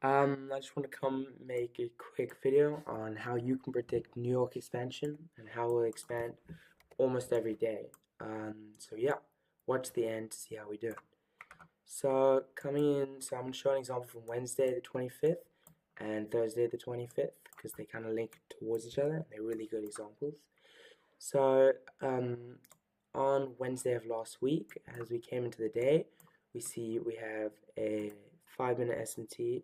I just want to come make a quick video on how you can predict New York expansion and how we'll expand almost every day. So yeah, watch the end to see how we do it. So I'm going to show an example from Wednesday the 25th and Thursday the 25th because they kind of link towards each other and they're really good examples. So on Wednesday of last week, as we came into the day, we see we have a 5-minute SMT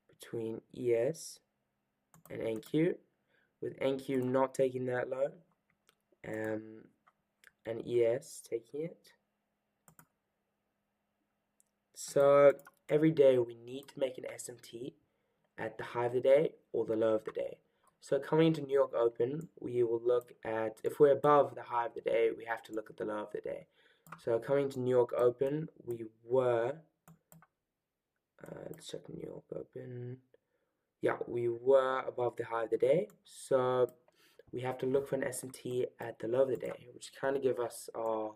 between ES and NQ, with NQ not taking that low, um, and ES taking it. So every day we need to make an SMT at the high of the day or the low of the day. So coming into New York Open, we will look at, if we're above the high of the day, we have to look at the low of the day. So coming to New York Open, we were, let's check New York Open. Yeah, we were above the high of the day. So we have to look for an SMT at the low of the day, which kind of give us our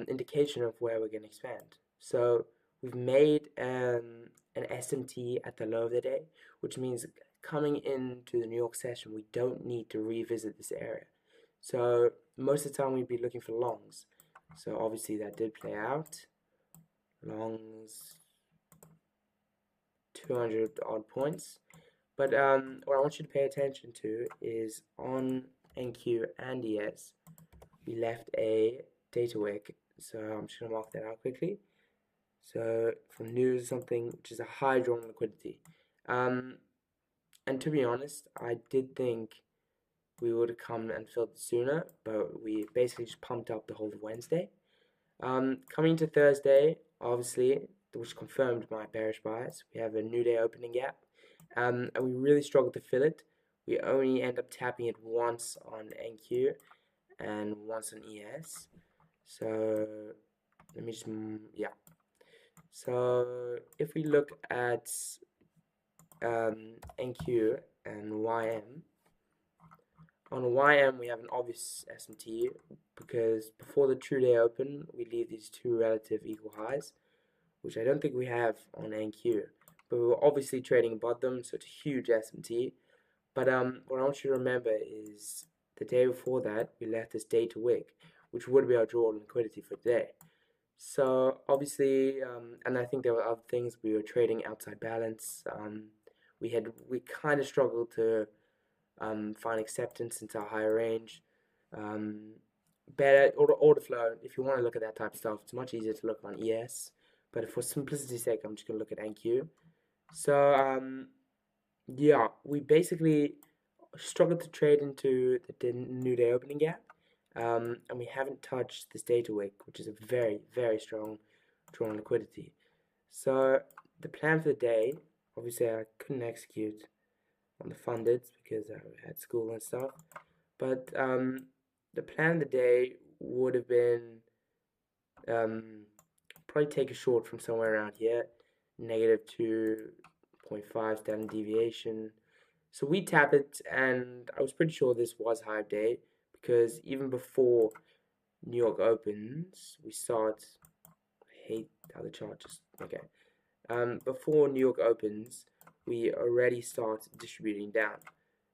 indication of where we're going to expand. So we've made an SMT at the low of the day, which means coming into the New York session, we don't need to revisit this area. So most of the time we'd be looking for longs. So obviously that did play out. Longs, 200 odd points. But what I want you to pay attention to is on NQ and ES, we left a data wick. So I'm just going to mark that out quickly. So from news, something which is a high drawn liquidity. And to be honest, I did think we would have come and filled it sooner, but we basically just pumped up the whole of Wednesday. Coming to Thursday, obviously, which confirmed my bearish bias, we have a new day opening gap, and we really struggled to fill it. We only end up tapping it once on NQ and once on ES. So let me just, yeah. So if we look at NQ and YM, on YM we have an obvious SMT because before the true day open we leave these two relative equal highs, which I don't think we have on NQ, but we were obviously trading above them, so it's a huge SMT. But what I want you to remember is the day before that we left this data wick, which would be our draw liquidity for today. So obviously, and I think there were other things. We were trading outside balance. We kind of struggled to find acceptance into our higher range. Better order flow. If you want to look at that type of stuff, it's much easier to look on ES. But for simplicity's sake, I'm just gonna look at NQ. So yeah, we basically struggled to trade into the new day opening gap. And we haven't touched this data wick, which is a very, very strong drawn liquidity. So the plan for the day, obviously I couldn't execute on the funded because I had school and stuff, but the plan of the day would have been probably take a short from somewhere around here, negative 2.5 standard deviation. So we tap it, and I was pretty sure this was high of day because even before New York opens, we start. I hate how the chart just okay. Before New York opens, we already start distributing down.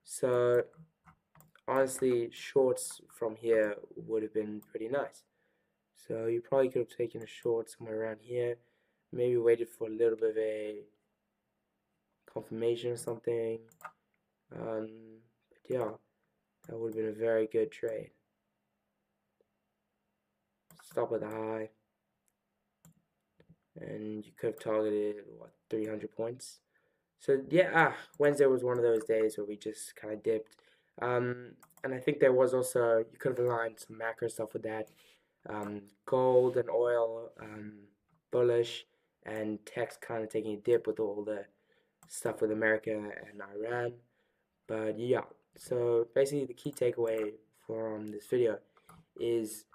So honestly, shorts from here would have been pretty nice. So you probably could have taken a short somewhere around here, maybe waited for a little bit of a confirmation or something. But yeah, that would have been a very good trade. Stop at the high, and you could have targeted what 300 points. So yeah, Wednesday was one of those days where we just kind of dipped. And I think there was also, you could have aligned some macro stuff with that. Gold and oil bullish, and tech's kind of taking a dip with all the stuff with America and Iran. But yeah, so basically the key takeaway from this video is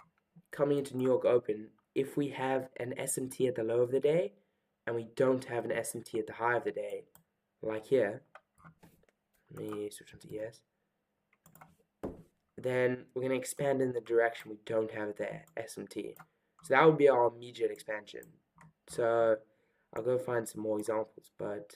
coming into New York Open, if we have an SMT at the low of the day and we don't have an SMT at the high of the day, like here, let me switch on to ES, then we're going to expand in the direction we don't have the SMT. So that would be our immediate expansion. So I'll go find some more examples, but